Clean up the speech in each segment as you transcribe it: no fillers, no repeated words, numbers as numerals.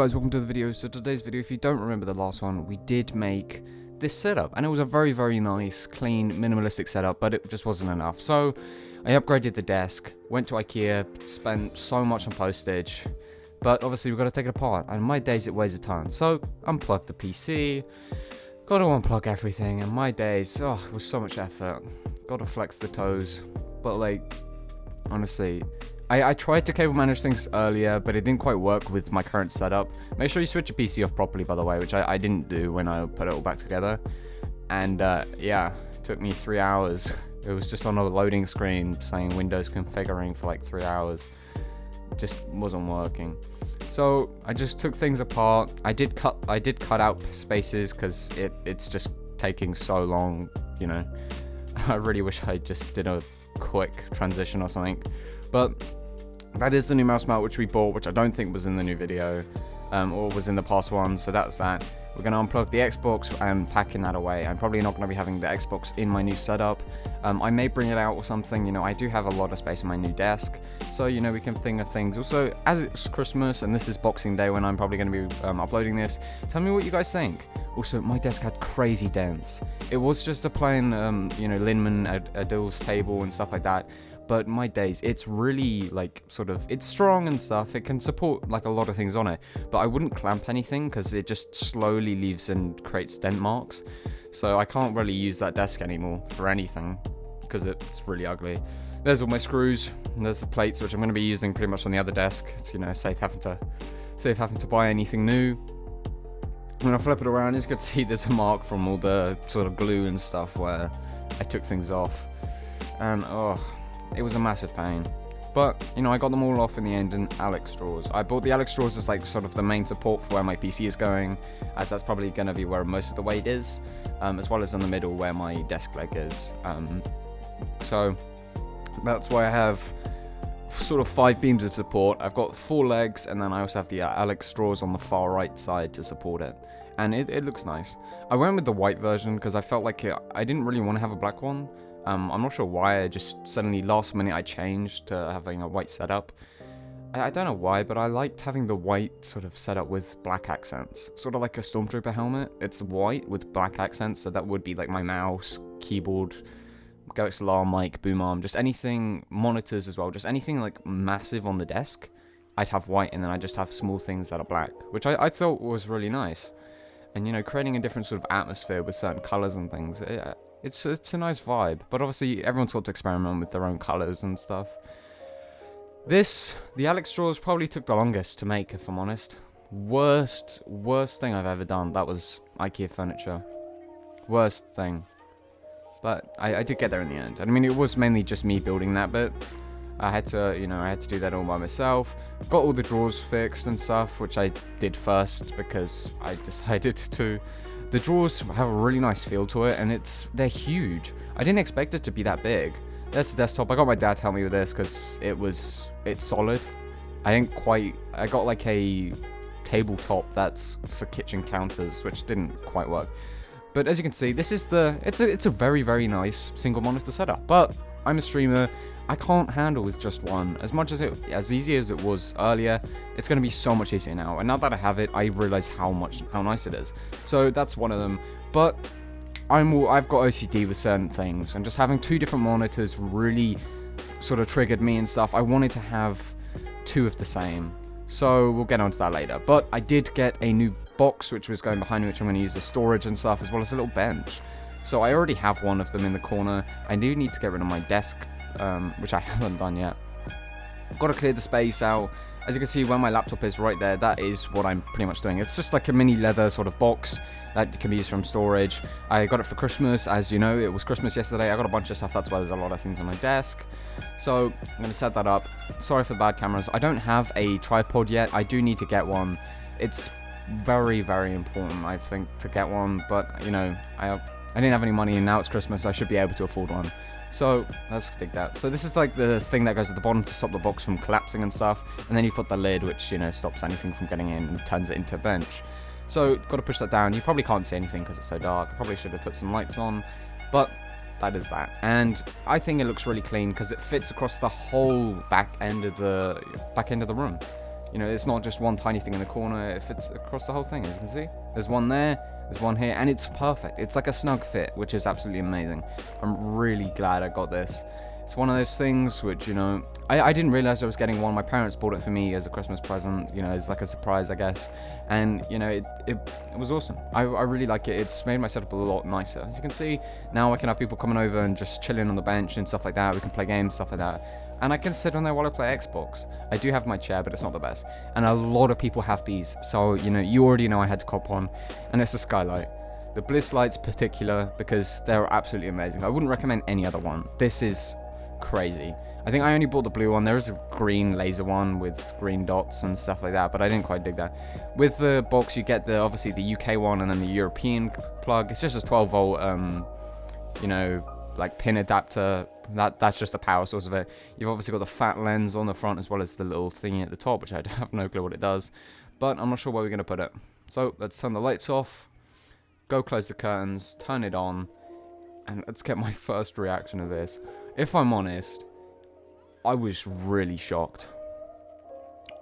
Guys, welcome to the video. So today's video, if you don't remember the last one, we did make this setup, and it was a very, very nice, clean, minimalistic setup, but it just wasn't enough. So I upgraded the desk, went to IKEA, spent so much on postage, but obviously we've got to take it apart, and my days it weighs a ton. So unplugged the PC, got to unplug everything, and my days, oh, it was so much effort. Got to flex the toes, but like, honestly, I tried to cable manage things earlier, but it didn't quite work with my current setup. Make sure you switch your PC off properly, by the way, which I didn't do when I put it all back together. And yeah, it took me 3 hours. It was just on a loading screen saying Windows configuring for like 3 hours. It just wasn't working. So I just took things apart. I did cut out spaces because it's just taking so long, you know. I really wish I just did a quick transition or something. But that is the new mouse mount which we bought, which I don't think was in the new video, or was in the past one, so that's that. We're going to unplug the Xbox and packing that away. I'm probably not going to be having the Xbox in my new setup. I may bring it out or something, you know, I do have a lot of space on my new desk, so, you know, we can think of things. Also, as it's Christmas, and this is Boxing Day when I'm probably going to be uploading this, tell me what you guys think. Also, my desk had crazy dents. It was just a plain, you know, Linman Adil's table and stuff like that. But my days, it's really like it's strong and stuff. It can support like a lot of things on it, but I wouldn't clamp anything because it just slowly leaves and creates dent marks. So I can't really use that desk anymore for anything because it's really ugly. There's all my screws, and there's the plates, which I'm going to be using pretty much on the other desk. It's, you know, safe having to buy anything new. When I flip it around, as you can see, there's a mark from all the sort of glue and stuff where I took things off, and oh. It was a massive pain, but you know, I got them all off in the end in Alex drawers. I bought the Alex drawers as like sort of the main support for where my PC is going, as that's probably going to be where most of the weight is, as well as in the middle where my desk leg is. So that's why I have sort of 5 beams of support. I've got 4 legs, and then I also have the Alex drawers on the far right side to support it, and it looks nice. I went with the white version because I felt like I didn't really want to have a black one. I'm not sure why, I just suddenly last minute I changed to having a white setup. I don't know why, but I liked having the white sort of setup with black accents. Sort of like a Stormtrooper helmet. It's white with black accents, so that would be like my mouse, keyboard, XLR mic, boom arm, just anything, monitors as well, just anything like massive on the desk. I'd have white, and then I just have small things that are black, which I thought was really nice. And you know, creating a different sort of atmosphere with certain colors and things, it's a nice vibe, but obviously everyone's got to experiment with their own colors and stuff. The Alex drawers probably took the longest to make, if I'm honest. Worst thing I've ever done. That was IKEA furniture. Worst thing. But I did get there in the end. I mean, it was mainly just me building that, but I had to do that all by myself. Got all the drawers fixed and stuff, which I did first because I decided to. The drawers have a really nice feel to it, and they're huge. I didn't expect it to be that big. That's the desktop. I got my dad to help me with this because it's solid. I got like a tabletop that's for kitchen counters, which didn't quite work. But as you can see, this is it's a very, very nice single monitor setup. But I'm a streamer. I can't handle with just one. As easy as it was earlier, it's going to be so much easier now. And now that I have it, I realize how nice it is. So that's one of them. But I've got OCD with certain things, and just having 2 different monitors really sort of triggered me and stuff. I wanted to have 2 of the same. So we'll get onto that later. But I did get a new box, which was going behind me, which I'm going to use as storage and stuff, as well as a little bench. So I already have one of them in the corner. I do need to get rid of my desk, which I haven't done yet. I've got to clear the space out. As you can see, where my laptop is right there, that is what I'm pretty much doing. It's just like a mini leather sort of box that can be used from storage. I got it for Christmas. As you know, it was Christmas yesterday. I got a bunch of stuff. That's why there's a lot of things on my desk. So I'm going to set that up. Sorry for the bad cameras. I don't have a tripod yet. I do need to get one. It's very, very important, I think, to get one. But, you know, I didn't have any money, and now it's Christmas. I should be able to afford one. So let's take that. So this is like the thing that goes at the bottom to stop the box from collapsing and stuff, and then you've got the lid, which, you know, stops anything from getting in and turns it into a bench. So got to push that down. You probably can't see anything because it's so dark. I probably should have put some lights on, but that is that. And I think it looks really clean because it fits across the whole back end of the room. You know, it's not just one tiny thing in the corner, it fits across the whole thing, as you can see. There's one there, there's one here, and it's perfect. It's like a snug fit, which is absolutely amazing. I'm really glad I got this. It's one of those things which, you know, I didn't realize I was getting one. My parents bought it for me as a Christmas present, you know, as like a surprise, I guess. And, you know, it was awesome. I really like it. It's made my setup a lot nicer. As you can see, now I can have people coming over and just chilling on the bench and stuff like that. We can play games, stuff like that. And I can sit on there while I play Xbox. I do have my chair, but it's not the best. And a lot of people have these. So, you know, you already know I had to cop one. And it's a skylight. The Bliss lights particular, because they're absolutely amazing. I wouldn't recommend any other one. This is crazy. I think I only bought the blue one. There is a green laser one with green dots and stuff like that, but I didn't quite dig that. With the box, you get obviously the UK one and then the European plug. It's just a 12 volt, you know, like pin adapter. That's just the power source of it. You've obviously got the fat lens on the front as well as the little thingy at the top, which I have no clue what it does, but I'm not sure where we're going to put it. So let's turn the lights off, go close the curtains, turn it on, and let's get my first reaction of this. If I'm honest, I was really shocked.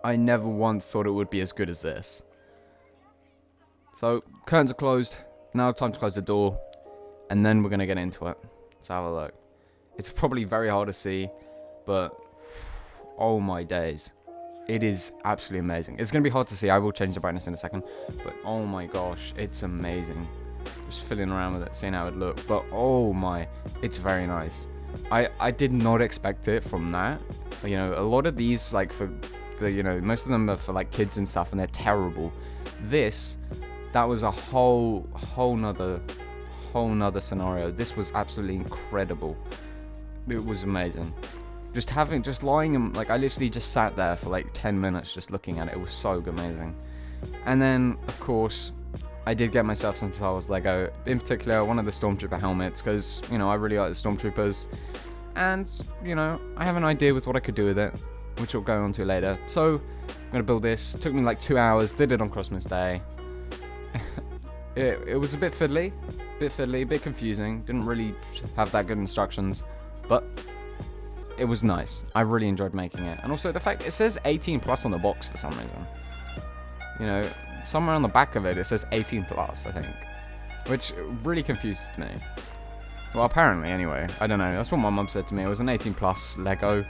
I never once thought it would be as good as this. So, curtains are closed. Now time to close the door. And then we're going to get into it. Let's have a look. It's probably very hard to see, but oh my days. It is absolutely amazing. It's going to be hard to see. I will change the brightness in a second. But oh my gosh, it's amazing. Just fiddling around with it, seeing how it looks. But oh my, it's very nice. I did not expect it from that. You know, a lot of these, like, for the, you know, most of them are for like kids and stuff, and they're terrible. That was a whole nother scenario. This was absolutely incredible. It was amazing. Just lying and, like, I literally just sat there for like 10 minutes just looking at it. It was so amazing. And then, of course, I did get myself some Star Wars Lego, in particular one of the Stormtrooper helmets, because, you know, I really like the Stormtroopers, and, you know, I have an idea with what I could do with it, which we'll go on to later. So, I'm going to build this. It took me like 2 hours, did it on Christmas Day. It was a bit fiddly, a bit confusing, didn't really have that good instructions, but it was nice. I really enjoyed making it. And also the fact it says 18 plus on the box for some reason. You know, somewhere on the back of it says 18 plus, I think, which really confused me. Well, apparently, anyway. I don't know. That's what my mum said to me. It was an 18 plus Lego.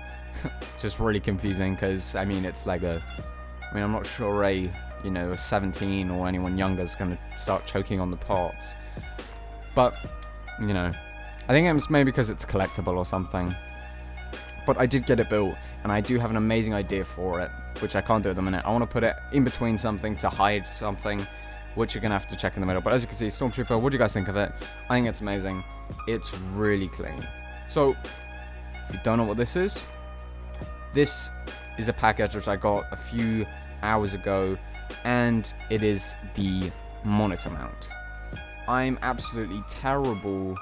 Just really confusing because, I mean, it's Lego. I mean, I'm not sure a 17 or anyone younger is going to start choking on the parts. But, you know, I think it's maybe because it's collectible or something. But I did get it built, and I do have an amazing idea for it, which I can't do at the minute. I want to put it in between something to hide something, which you're going to have to check in the middle. But as you can see, Stormtrooper, what do you guys think of it? I think it's amazing. It's really clean. So, if you don't know what this is a package which I got a few hours ago, and it is the monitor mount. I'm absolutely terrible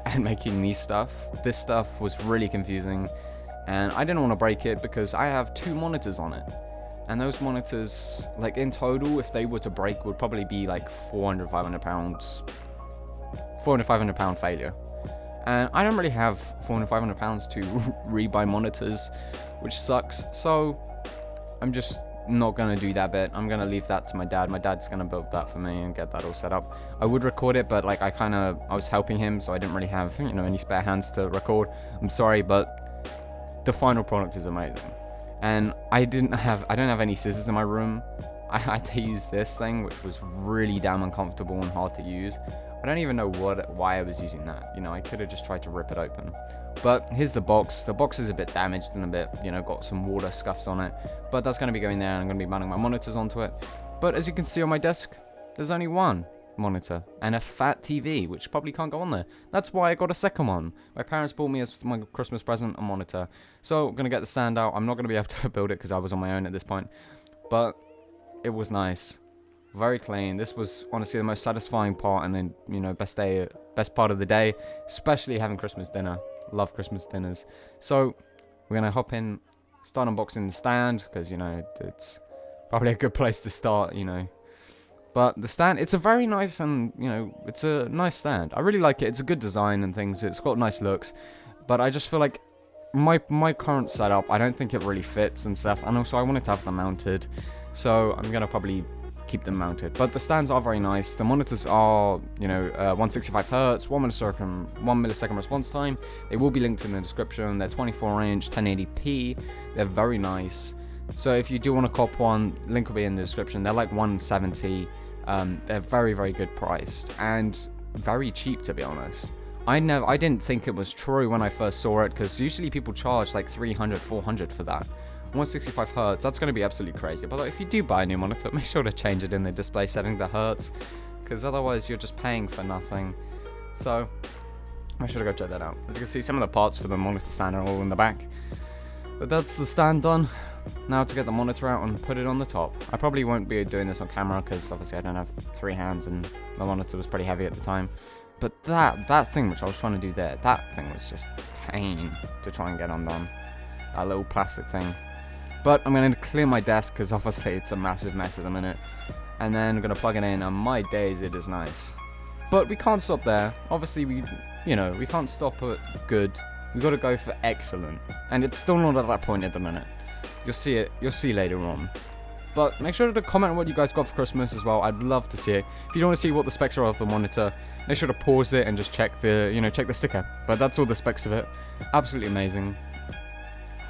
at making these stuff. This stuff was really confusing, and I didn't want to break it because I have 2 monitors on it. And those monitors, like, in total, if they were to break, would probably be like 500 pound failure. And I don't really have 500 pounds to rebuy monitors, which sucks. So I'm just not going to do that bit. I'm going to leave that to my dad. My dad's going to build that for me and get that all set up. I would record it, but like I was helping him, so I didn't really have, any spare hands to record. I'm sorry, but the final product is amazing. And I don't have any scissors in my room. I had to use this thing, which was really damn uncomfortable and hard to use. I don't even know why I was using that. I could have just tried to rip it open. But here's the box. The box is a bit damaged and a bit, got some water scuffs on it. But that's going to be going there, and I'm going to be mounting my monitors onto it. But as you can see on my desk, there's only one monitor and a fat TV, which probably can't go on there. That's why I got a second one. My parents bought me as my Christmas present a monitor. So I'm going to get the stand out. I'm not going to be able to build it because I was on my own at this point. But it was nice. Very clean. This was honestly the most satisfying part, and then, best part of the day, especially having Christmas dinner. Love Christmas dinners. So we're going to hop in, start unboxing the stand, because, it's probably a good place to start, But the stand, it's a very nice and, it's a nice stand. I really like it. It's a good design and things. It's got nice looks. But I just feel like my current setup, I don't think it really fits and stuff, and also I wanted to have them mounted, so I'm gonna probably keep them mounted. But the stands are very nice. The monitors are, 165 hertz, 1 millisecond response time. They will be linked in the description. They're 24-inch, 1080p. They're very nice. So if you do want to cop one, link will be in the description. They're like 170. They're very, very good priced and very cheap, to be honest. I didn't think it was true when I first saw it, because usually people charge like 300, 400 for that. 165 hertz, that's going to be absolutely crazy. But if you do buy a new monitor, make sure to change it in the display setting to hertz, because otherwise you're just paying for nothing. So make sure to go check that out. As you can see, some of the parts for the monitor stand are all in the back. But that's the stand done. Now to get the monitor out and put it on the top. I probably won't be doing this on camera, because obviously I don't have 3 hands and the monitor was pretty heavy at the time. But that thing which I was trying to do there, that thing was just pain to try and get undone. That little plastic thing. But I'm going to clear my desk, because obviously it's a massive mess at the minute. And then I'm going to plug it in, and my days, it is nice. But we can't stop there. Obviously, we can't stop at good. We've got to go for excellent. And it's still not at that point at the minute. You'll see later on. But make sure to comment what you guys got for Christmas as well. I'd love to see it. If you don't want to see what the specs are of the monitor, make sure to pause it and just check the sticker. But that's all the specs of it. Absolutely amazing.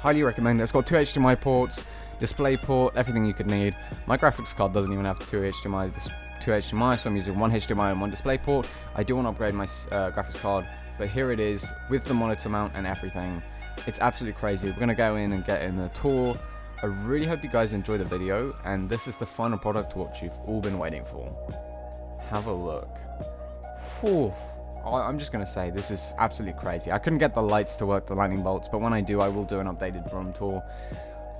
Highly recommend it. It's got 2 HDMI ports, display port, everything you could need. My graphics card doesn't even have 2 HDMI, so I'm using 1 HDMI and 1 display port. I do want to upgrade my graphics card, but here it is with the monitor mount and everything. It's absolutely crazy. We're going to go in and get in the tour. I really hope you guys enjoy the video, and this is the final product what you've all been waiting for. Have a look. Whew. I'm just going to say, this is absolutely crazy. I couldn't get the lights to work, the lightning bolts, but when I do, I will do an updated room tour.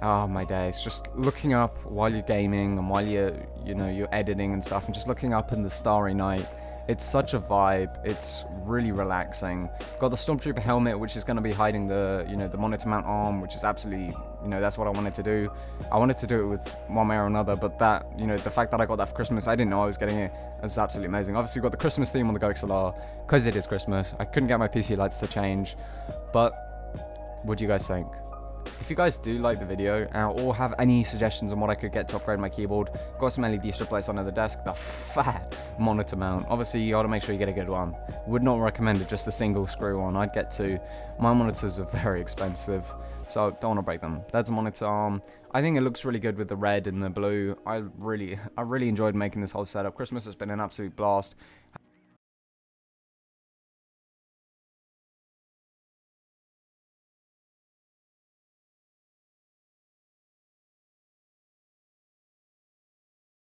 Oh, my days. Just looking up while you're gaming and while you're editing and stuff, and just looking up in the starry night. It's such a vibe. It's really relaxing. Got the Stormtrooper helmet, which is going to be hiding the, the monitor mount arm, which is absolutely, that's what I wanted to do. I wanted to do it with one way or another, but that, the fact that I got that for Christmas, I didn't know I was getting it. It's absolutely amazing. Obviously, we've got the Christmas theme on the Go XLR, because it is Christmas. I couldn't get my PC lights to change, but what do you guys think? If you guys do like the video or have any suggestions on what I could get to upgrade my keyboard, got some LED strip lights under the desk, the fat monitor mount. Obviously, you got to make sure you get a good one. Would not recommend it just a single screw one. I'd get 2. My monitors are very expensive, so don't want to break them. That's a monitor arm. I think it looks really good with the red and the blue. I really enjoyed making this whole setup. Christmas has been an absolute blast.